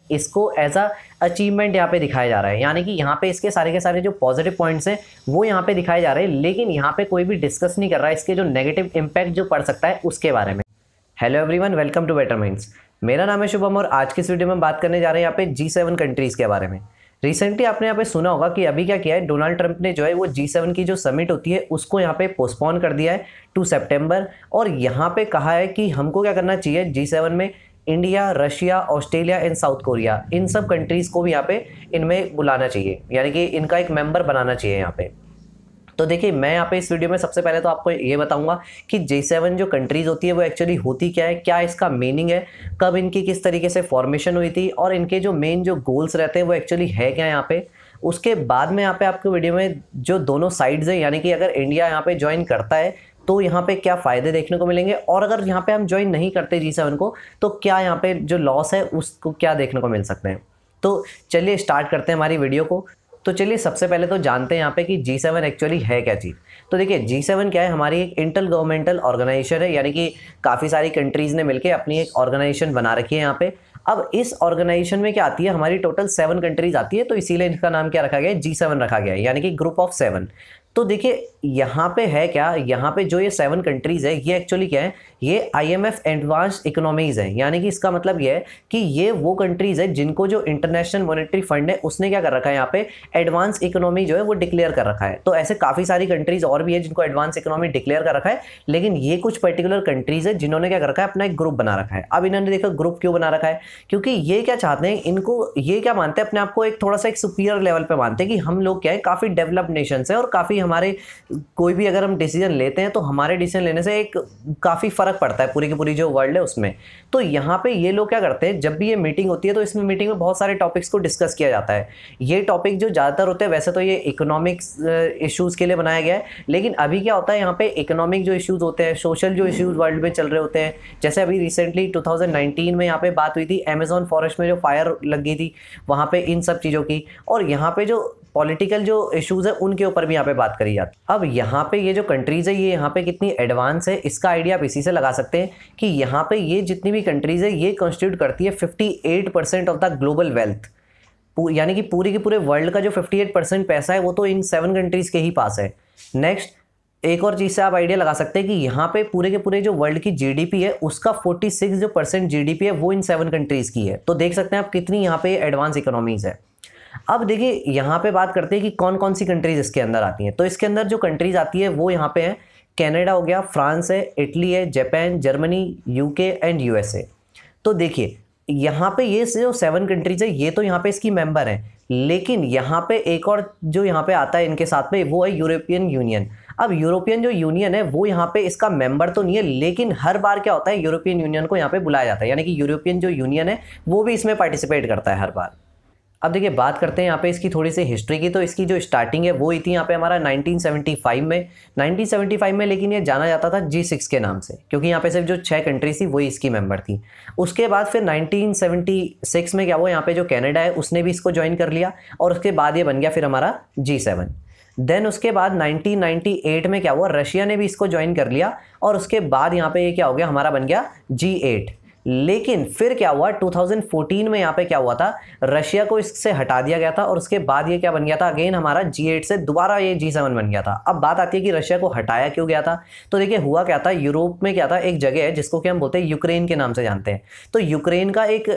इसको as a achievement यहाँ पे दिखाया जा रहा है, यानी कि यहाँ पे इसके सारे के सारे जो पॉजिटिव पॉइंट्स हैं वो यहाँ पे दिखाए जा रहे हैं, लेकिन यहाँ पे कोई भी डिस्कस नहीं कर रहा है इसके जो नेगेटिव इम्पैक्ट जो पड़ सकता है उसके बारे में। Hello everyone, welcome to better minds. मेरा नाम है शुभम और आज की इस वीडियो में बात करने जा रहे हैं यहाँ पे G7 कंट्रीज़ के बारे में। रिसेंटली आपने यहाँ पे सुना होगा कि अभी क्या किया है, डोनाल्ड ट्रंप ने जो है वो G7 की जो समिट होती है उसको यहाँ पे पोस्टपोन कर दिया है टू सितंबर, और यहाँ पे कहा है कि हमको क्या करना चाहिए, G7 में India, Russia, Australia and South Korea, इन सब कंट्रीज़ को भी यहाँ पे इनमें बुलाना चाहिए, यानी कि इनका एक मेंबर बनाना चाहिए यहाँ पे। तो देखिए, मैं यहाँ पे इस वीडियो में सबसे पहले तो आपको ये बताऊंगा कि G7 जो कंट्रीज़ होती है वो एक्चुअली होती क्या है, क्या इसका मीनिंग है, कब इनकी किस तरीके से फॉर्मेशन हुई थी और इनके जो मेन जो गोल्स रहते हैं वो एक्चुअली है क्या यहाँ पे। उसके बाद में यहाँ पे आपको वीडियो में जो दोनों साइड्स हैं, यानी कि अगर इंडिया यहाँ पे ज्वाइन करता है तो यहाँ पे क्या फ़ायदे देखने को मिलेंगे, और अगर यहाँ पे हम ज्वाइन नहीं करते G7 को तो क्या यहाँ पे जो लॉस है उसको क्या देखने को मिल सकते हैं। तो चलिए स्टार्ट करते हैं हमारी वीडियो को। तो चलिए सबसे पहले तो जानते हैं यहाँ पे कि G7 एक्चुअली है क्या चीज़। तो देखिए, G7 क्या है, हमारी एक इंटर गवर्नमेंटल ऑर्गेनाइजेशन है, यानी कि काफ़ी सारी कंट्रीज़ ने मिलकर अपनी एक ऑर्गेनाइजेशन बना रखी है यहाँ पे। अब इस ऑर्गेनाइजेशन में क्या आती है, हमारी टोटल 7 कंट्रीज़ आती है, तो इसीलिए इसका नाम क्या रखा गया है, G7 रखा गया है, यानी कि ग्रुप ऑफ 7। तो देखिए यहाँ पे है क्या, यहाँ पे जो ये 7 कंट्रीज़ है ये एक्चुअली क्या है, ये IMF एडवांस्ड इकोनॉमीज़ है, यानी कि इसका मतलब ये है कि ये वो कंट्रीज़ है जिनको जो इंटरनेशनल मॉनेटरी फंड है उसने क्या कर रखा है, यहाँ पे एडवांस इकोनॉमी जो है वो डिक्लेयर कर रखा है। तो ऐसे काफ़ी सारी कंट्रीज़ और भी है जिनको एडवांस इकोनॉमी डिक्लेयर कर रखा है, लेकिन ये कुछ पर्टिकुलर कंट्रीज़ है जिन्होंने क्या कर रखा है, अपना एक ग्रुप बना रखा है। अब इन्होंने देखो ग्रुप क्यों बना रखा है, क्योंकि ये क्या चाहते हैं, इनको ये क्या मानते हैं, अपने आप को एक थोड़ा सा एक सुपीरियर लेवल पे मानते हैं कि हम लोग क्या है, काफ़ी डेवलप्ड नेशंस है और काफ़ी हमारे कोई भी अगर हम डिसीजन लेते हैं तो हमारे डिसीजन लेने से एक काफ़ी फ़र्क पड़ता है पूरी की पूरी जो वर्ल्ड है उसमें। तो यहाँ पे ये लोग क्या करते हैं, जब भी ये मीटिंग होती है तो इसमें मीटिंग में बहुत सारे टॉपिक्स को डिस्कस किया जाता है। ये टॉपिक जो ज़्यादातर होते हैं, वैसे तो ये इकोनॉमिक्स इश्यूज़ के लिए बनाया गया है, लेकिन अभी क्या होता है यहाँ पे, इकोनॉमिक जो इश्यूज़ होते हैं, सोशल जो इश्यूज़ वर्ल्ड में चल रहे होते हैं, जैसे अभी रिसेंटली 2019 में यहाँ पे बात हुई थी अमेजॉन फॉरेस्ट में जो फायर लग गई थी, वहाँ पे इन सब चीज़ों की, और यहाँ पे जो पॉलिटिकल जो इश्यूज़ है उनके ऊपर भी यहाँ पे बात करी जाती है। अब यहाँ पे ये जो कंट्रीज़ है ये यहाँ पे कितनी एडवांस है, इसका आइडिया आप इसी से लगा सकते हैं कि यहाँ पे ये जितनी भी कंट्रीज़ है ये कॉन्स्टिट्यूट करती है 58% ऑफ द ग्लोबल वेल्थ, यानी कि पूरी के पूरे वर्ल्ड का जो 58% पैसा है वो तो इन 7 कंट्रीज़ के ही पास है। नेक्स्ट एक और चीज़ से आप आइडिया लगा सकते हैं कि यहाँ पे पूरे के पूरे जो वर्ल्ड की GDP है उसका 46% GDP है वो इन 7 कंट्रीज़ की है। तो देख सकते हैं आप कितनी यहाँ पे एडवांस इकोनॉमीज़ है। अब देखिए यहाँ पे बात करते हैं कि कौन कौन सी कंट्रीज इसके अंदर आती हैं। तो इसके अंदर जो कंट्रीज आती है वो यहाँ पे है, कनाडा हो गया, फ्रांस है, इटली है, Japan, Germany, UK and USA। तो देखिए यहाँ पे ये जो 7 कंट्रीज है ये तो यहाँ पे इसकी मेंबर हैं, लेकिन यहाँ पे एक और जो यहाँ पे आता है इनके साथ में वो है यूरोपियन यूनियन। अब यूरोपियन जो यूनियन है वो यहाँ पे इसका मेंबर तो नहीं है, लेकिन हर बार क्या होता है, यूरोपियन यूनियन को यहाँ पे बुलाया जाता है, यानी कि यूरोपियन जो यूनियन है वो भी इसमें पार्टिसिपेट करता है हर बार। अब देखिए बात करते हैं यहाँ पे इसकी थोड़ी सी हिस्ट्री की। तो इसकी जो स्टार्टिंग है वो हुई थी यहाँ पे हमारा 1975 में, लेकिन ये जाना जाता था G6 के नाम से, क्योंकि यहाँ पे सिर्फ जो 6 कंट्रीज थी वही इसकी मेंबर थी। उसके बाद फिर 1976 में क्या हुआ, यहाँ पे जो कनाडा है उसने भी इसको ज्वाइन कर लिया, और उसके बाद ये बन गया फिर हमारा G7। देन उसके बाद 1998 में क्या हुआ, रशिया ने भी इसको ज्वाइन कर लिया, और उसके बाद यहाँ पे ये क्या हो गया, हमारा बन गया G8। लेकिन फिर क्या हुआ, 2014 में यहाँ पे क्या हुआ था, रशिया को इससे हटा दिया गया था, और उसके बाद ये क्या बन गया था, अगेन हमारा G8 से दोबारा ये G7 बन गया था। अब बात आती है कि रशिया को हटाया क्यों गया था। तो देखिए हुआ क्या था, यूरोप में क्या था, एक जगह है जिसको कि हम बोलते हैं यूक्रेन के नाम से जानते हैं। तो यूक्रेन का एक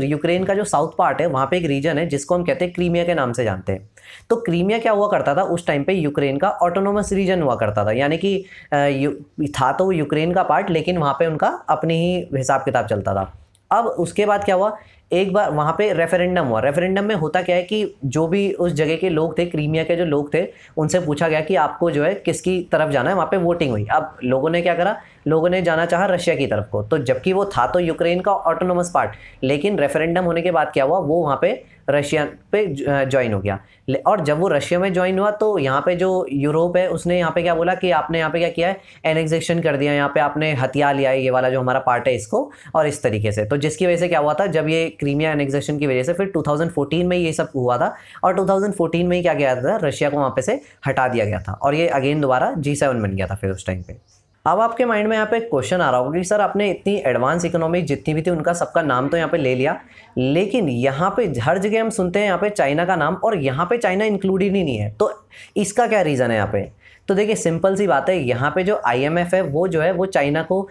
यूक्रेन का जो साउथ पार्ट है वहाँ पे एक रीजन है जिसको हम कहते हैं क्रीमिया के नाम से जानते हैं। तो क्रीमिया क्या हुआ करता था, उस टाइम पे यूक्रेन का ऑटोनोमस रीजन हुआ करता था, यानी कि था तो यूक्रेन का पार्ट, लेकिन वहाँ पे उनका अपनी ही हिसाब किताब चलता था। अब उसके बाद क्या हुआ, एक बार वहाँ पे रेफरेंडम हुआ। रेफरेंडम में होता क्या है कि जो भी उस जगह के लोग थे, क्रीमिया के जो लोग थे, उनसे पूछा गया कि आपको जो है किसकी तरफ जाना है। वहाँ पे वोटिंग हुई। अब लोगों ने क्या करा, लोगों ने जाना चाहा रशिया की तरफ को, तो जबकि वो था तो यूक्रेन का ऑटोनोमस पार्ट, लेकिन रेफरेंडम होने के बाद क्या हुआ, वो वहाँ पे रशिया पे ज्वाइन हो गया। और जब वो रशिया में ज्वाइन हुआ तो यहाँ पे जो यूरोप है उसने यहाँ पे क्या बोला कि आपने यहाँ पे क्या किया है, एनेक्सेशन कर दिया, यहाँ पे आपने हथियार लिया है ये वाला जो हमारा पार्ट है इसको, और इस तरीके से। तो जिसकी वजह से क्या हुआ था, जब ये क्रीमिया एनेक्सेशन की वजह से फिर 2014 में ये सब हुआ था, और 2014 में ही क्या किया था, रशिया को वहाँ पे से हटा दिया गया था, और ये अगेन दोबारा G7 बन गया था फिर उस टाइम पे। अब आपके माइंड में यहाँ पे क्वेश्चन आ रहा होगा कि सर आपने इतनी एडवांस इकोनॉमी जितनी भी थी उनका सबका नाम तो यहाँ पे ले लिया, लेकिन यहाँ पे हर जगह हम सुनते हैं यहाँ पे चाइना का नाम और यहाँ पे चाइना इंक्लूडेड ही नहीं है, तो इसका क्या रीज़न है यहाँ पे? तो देखिए सिंपल सी बात है, यहाँ पे जो IMF है वो जो है वो चाइना को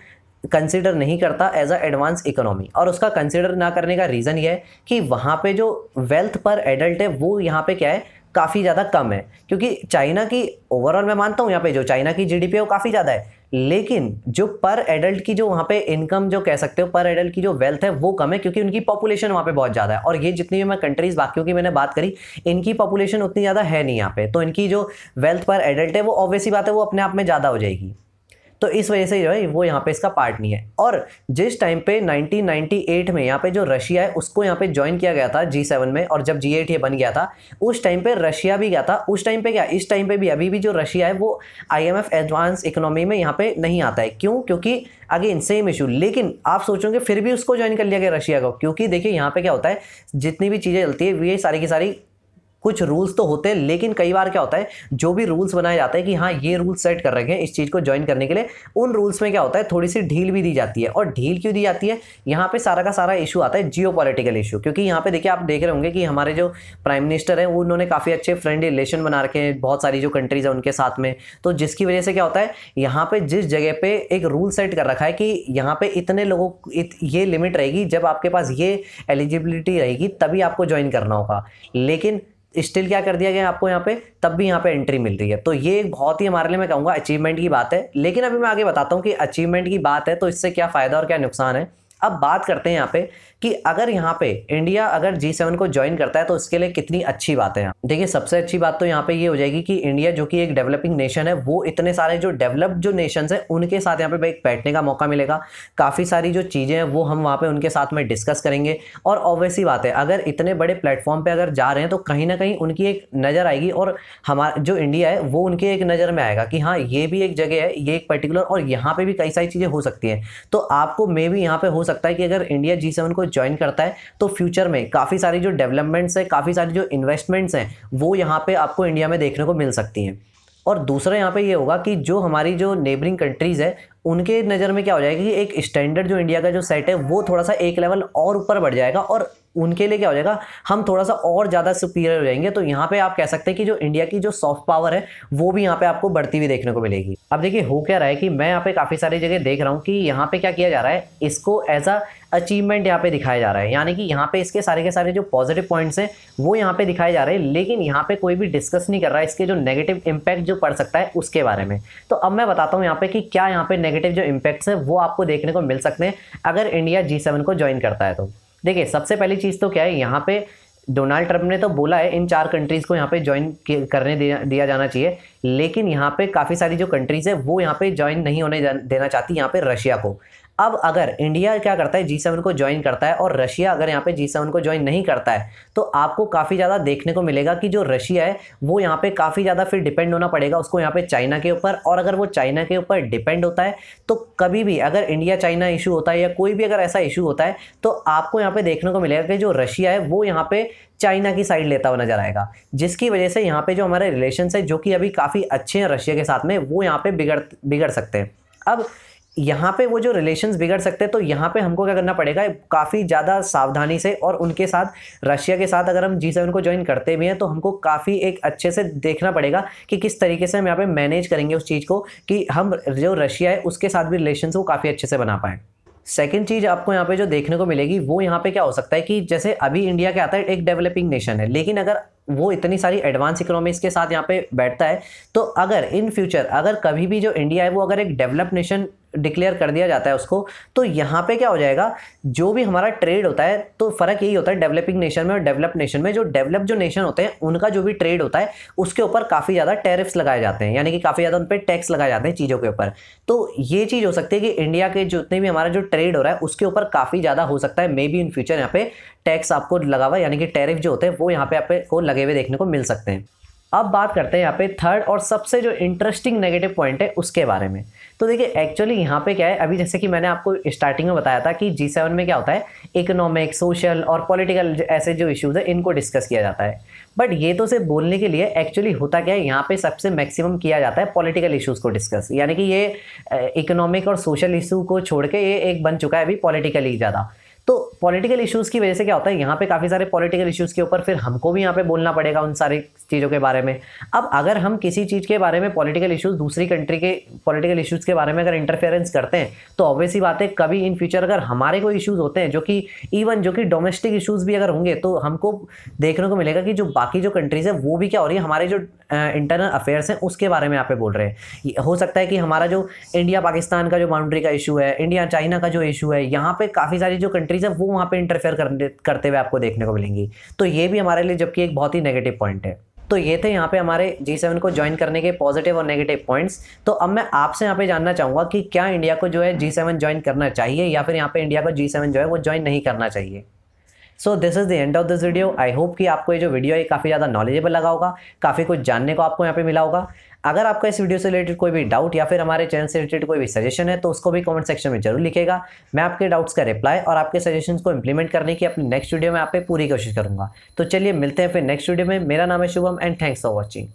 कंसिडर नहीं करता एज अ एडवांस इकोनॉमी, और उसका कंसिडर ना करने का रीज़न ये है कि वहाँ पे जो वेल्थ पर एडल्ट है वो यहाँ पे क्या है, काफ़ी ज़्यादा कम है। क्योंकि चाइना की ओवरऑल मैं मानता हूँ यहाँ पे जो चाइना की GDP है वो काफ़ी ज़्यादा है, लेकिन जो पर एडल्ट की जो वहाँ पे इनकम जो कह सकते हो पर एडल्ट की जो वेल्थ है वो कम है, क्योंकि उनकी पॉपुलेशन वहाँ पे बहुत ज़्यादा है। और ये जितनी भी मैं कंट्रीज़ बाकियों की मैंने बात करी, इनकी पॉपुलेशन उतनी ज़्यादा है नहीं यहाँ पे, तो इनकी जो वेल्थ पर एडल्ट है वो ऑब्वियसली बात है वो अपने आप में ज़्यादा हो जाएगी। तो इस वजह से जो है वो यहाँ पे इसका पार्ट नहीं है। और जिस टाइम पे 1998 में यहाँ पे जो रशिया है उसको यहाँ पे ज्वाइन किया गया था G7 में, और जब G8 ये बन गया था उस टाइम पे रशिया भी गया था। उस टाइम पे क्या, इस टाइम पे भी अभी भी जो रशिया है वो IMF एडवांस इकोनॉमी में यहाँ पे नहीं आता है। क्यों? क्योंकि अगेन सेम इशू। लेकिन आप सोचोगे फिर भी उसको ज्वाइन कर लिया गया रशिया को, क्योंकि देखिए यहाँ पे क्या होता है, जितनी भी चीज़ें चलती है ये सारी की सारी कुछ रूल्स तो होते हैं, लेकिन कई बार क्या होता है जो भी रूल्स बनाए जाते हैं कि हाँ ये रूल्स सेट कर रखे हैं इस चीज़ को ज्वाइन करने के लिए, उन रूल्स में क्या होता है थोड़ी सी ढील भी दी जाती है। और ढील क्यों दी जाती है, यहाँ पे सारा का सारा इशू आता है जियोपॉलिटिकल इशू। क्योंकि यहाँ पे देखिए आप देख रहे होंगे कि हमारे जो प्राइम मिनिस्टर हैं वो उन्होंने काफ़ी अच्छे फ्रेंडली रिलेशन बना रखे हैं बहुत सारी जो कंट्रीज़ है उनके साथ में, तो जिसकी वजह से क्या होता है यहाँ पे जिस जगह पे एक रूल सेट कर रखा है कि यहाँ पे इतने लोगों ये लिमिट रहेगी, जब आपके पास ये एलिजिबिलिटी रहेगी तभी आपको ज्वाइन करना होगा, लेकिन स्टिल क्या कर दिया गया आपको यहाँ पे, तब भी यहाँ पे एंट्री मिल रही है। तो ये एक बहुत ही हमारे लिए मैं कहूँगा अचीवमेंट की बात है। लेकिन अभी मैं आगे बताता हूँ कि अचीवमेंट की बात है तो इससे क्या फ़ायदा और क्या नुकसान है। अब बात करते हैं यहाँ पे कि अगर यहाँ पे इंडिया अगर G7 को ज्वाइन करता है तो इसके लिए कितनी अच्छी बात है। देखिए सबसे अच्छी बात तो यहाँ पे ये हो जाएगी कि इंडिया जो कि एक डेवलपिंग नेशन है वो इतने सारे जो डेवलप्ड जो नेशंस हैं उनके साथ यहाँ पे बैठने का मौका मिलेगा। काफ़ी सारी जो चीज़ें हैं वो हम वहाँ पे उनके साथ में डिस्कस करेंगे। और ऑब्वियसली बात है अगर इतने बड़े प्लेटफॉर्म पर अगर जा रहे हैं तो कहीं ना कहीं उनकी एक नज़र आएगी और हमारा जो इंडिया है वो उनके एक नज़र में आएगा कि हाँ ये भी एक जगह है, ये एक पर्टिकुलर, और यहाँ पे भी कई सारी चीज़ें हो सकती हैं। तो आपको मे भी यहाँ पे हो सकता है कि अगर इंडिया G7 को ज्वाइन करता है तो फ्यूचर में काफ़ी सारी जो डेवलपमेंट्स है, काफ़ी सारी जो इन्वेस्टमेंट्स हैं वो यहाँ पे आपको इंडिया में देखने को मिल सकती हैं। और दूसरा यहाँ पे ये होगा कि जो हमारी जो नेबरिंग कंट्रीज़ है उनके नज़र में क्या हो जाएगा कि एक स्टैंडर्ड जो इंडिया का जो सेट है वो थोड़ा सा एक लेवल और ऊपर बढ़ जाएगा, और उनके लिए क्या हो जाएगा हम थोड़ा सा और ज़्यादा सुपीरियर हो जाएंगे। तो यहाँ पे आप कह सकते हैं कि जो इंडिया की जो सॉफ्ट पावर है वो भी यहाँ पे आपको बढ़ती हुई देखने को मिलेगी। अब देखिए हो क्या रहा है कि मैं यहाँ पे काफ़ी सारी जगह देख रहा हूँ कि यहाँ पे क्या किया जा रहा है, इसको एज अ अचीवमेंट यहाँ पे दिखाया जा रहा है, यानी कि यहाँ पे इसके सारे के सारे जो पॉजिटिव पॉइंट्स हैं वो यहाँ पे दिखाए जा रहे हैं, लेकिन यहाँ पे कोई भी डिस्कस नहीं कर रहा है इसके जो नेगेटिव इम्पैक्ट जो पड़ सकता है उसके बारे में। तो अब मैं बताता हूँ यहाँ पे कि क्या यहाँ पे नेगेटिव जो इम्पैक्ट्स है वो आपको देखने को मिल सकते हैं अगर इंडिया G7 को ज्वाइन करता है। तो देखिए सबसे पहली चीज़ तो क्या है, यहाँ पे डोनाल्ड ट्रंप ने तो बोला है इन 4 कंट्रीज़ को यहाँ पे ज्वाइन करने दिया जाना चाहिए, लेकिन यहाँ पे काफ़ी सारी जो कंट्रीज़ है वो यहाँ पे ज्वाइन नहीं होने देना चाहती यहाँ पे रशिया को। अब अगर इंडिया क्या करता है G7 को ज्वाइन करता है और रशिया अगर यहाँ पे G7 को ज्वाइन नहीं करता है तो आपको काफ़ी ज़्यादा देखने को मिलेगा कि जो रशिया है वो यहाँ पे काफ़ी ज़्यादा फिर डिपेंड होना पड़ेगा उसको यहाँ पे चाइना के ऊपर। और अगर वो चाइना के ऊपर डिपेंड होता है तो कभी भी अगर इंडिया चाइना इशू होता है या कोई भी अगर ऐसा इशू होता है तो आपको यहाँ पे देखने को मिलेगा कि जो रशिया है वो यहाँ पे चाइना की साइड लेता हुआ नजर आएगा, जिसकी वजह से यहाँ पे जो हमारे रिलेशंस है जो कि अभी काफ़ी अच्छे हैं रशिया के साथ में वो यहाँ पे बिगड़ सकते हैं। अब यहाँ पे वो जो रिलेशंस बिगड़ सकते हैं तो यहाँ पे हमको क्या करना पड़ेगा, काफ़ी ज़्यादा सावधानी से, और उनके साथ रशिया के साथ अगर हम G7 को ज्वाइन करते भी हैं तो हमको काफ़ी एक अच्छे से देखना पड़ेगा कि किस तरीके से हम यहाँ पे मैनेज करेंगे उस चीज़ को कि हम जो रशिया है उसके साथ भी रिलेशंस को काफ़ी अच्छे से बना पाएँ। सेकेंड चीज़ आपको यहाँ पे जो देखने को मिलेगी वो यहाँ पे क्या हो सकता है कि जैसे अभी इंडिया क्या आता है एक डेवलपिंग नेशन है, लेकिन अगर वो इतनी सारी एडवांस इकोनॉमीज के साथ यहाँ पे बैठता है तो अगर इन फ्यूचर अगर कभी भी जो इंडिया है वो अगर एक डेवलप्ड नेशन डिक्लेयर कर दिया जाता है उसको, तो यहाँ पे क्या हो जाएगा जो भी हमारा ट्रेड होता है, तो फ़र्क यही होता है डेवलपिंग नेशन में और डेवलप्ड नेशन में। जो डेवलप्ड जो नेशन होते हैं उनका जो भी ट्रेड होता है उसके ऊपर काफ़ी ज़्यादा टैरिफ्स लगाए जाते हैं, यानी कि काफ़ी ज़्यादा उन पर टैक्स लगाए जाते हैं चीज़ों के ऊपर। तो ये चीज़ हो सकती है कि इंडिया के जितने भी हमारा जो ट्रेड हो रहा है उसके ऊपर काफ़ी ज़्यादा हो सकता है मे बी इन फ्यूचर यहाँ पे टैक्स आपको लगा हुआ, यानी कि टैरिफ जो होते हैं वो यहाँ पे आपको लगे हुए देखने को मिल सकते हैं। अब बात करते हैं यहाँ पे थर्ड और सबसे जो इंटरेस्टिंग नेगेटिव पॉइंट है उसके बारे में। तो देखिए एक्चुअली यहाँ पे क्या है, अभी जैसे कि मैंने आपको स्टार्टिंग में बताया था कि G7 में क्या होता है, इकोनॉमिक, सोशल और पॉलिटिकल ऐसे जो इश्यूज है इनको डिस्कस किया जाता है। बट ये तो सिर्फ बोलने के लिए, एक्चुअली होता क्या है यहाँ पे सबसे मैक्सिमम किया जाता है पॉलिटिकल इश्यूज को डिस्कस, यानी कि ये इकोनॉमिक और सोशल इशू को छोड़ के ये एक बन चुका है अभी पॉलिटिकली ज़्यादा। तो पॉलिटिकल इश्यूज़ की वजह से क्या होता है, यहाँ पे काफ़ी सारे पॉलिटिकल इश्यूज़ के ऊपर फिर हमको भी यहाँ पे बोलना पड़ेगा उन सारी चीज़ों के बारे में। अब अगर हम किसी चीज़ के बारे में पॉलिटिकल इश्यूज़, दूसरी कंट्री के पॉलिटिकल इश्यूज़ के बारे में अगर इंटरफेरेंस करते हैं, तो ऑब्वियसली बात है कभी इन फ्यूचर अगर हमारे कोई इश्यूज़ होते हैं जो कि इवन जो कि डोमेस्टिक इश्यूज़ भी अगर होंगे, तो हमको देखने को मिलेगा कि जो बाकी जो कंट्रीज़ है वो भी क्या हो रही है, हमारे जो इंटरनल अफेयर्स हैं उसके बारे में यहाँ पे बोल रहे हैं। हो सकता है कि हमारा जो इंडिया पाकिस्तान का जो बाउंड्री का इशू है, इंडिया चाइना का जो इशू है, यहाँ पे काफ़ी सारी जो कंट्रीज़ है वो वहाँ पे इंटरफेयर करते हुए आपको देखने को मिलेंगी। तो ये भी हमारे लिए जबकि एक बहुत ही नेगेटिव पॉइंट है। तो ये थे यहाँ पे हमारे G7 को ज्वाइन करने के पॉजिटिव और नेगेटिव पॉइंट्स। तो अब मैं आपसे यहाँ पे जानना चाहूँगा कि क्या इंडिया को जो है G7 ज्वाइन करना चाहिए या फिर यहाँ पे इंडिया को G7 जो है वो ज्वाइन नहीं करना चाहिए। So this is the end of this video. I hope कि आपको ये जो वीडियो है काफ़ी ज़्यादा नॉलेजेबल लगा होगा, काफ़ी कुछ जानने को आपको यहाँ पे मिला होगा। अगर आपका इस वीडियो से रिलेटेड कोई भी डाउट या फिर हमारे चैनल से रिलेटेड कोई भी सजेशन है तो उसको भी कमेंट सेक्शन में जरूर लिखेगा। मैं आपके डाउट्स का रिप्लाई और आपके सजेशंस को इंप्लीमेंट करने की अपनी नेक्स्ट वीडियो में आप पे पूरी कोशिश करूंगा। तो चलिए मिलते हैं फिर नेक्स्ट वीडियो में। मेरा नाम है Shubham and thanks for watching.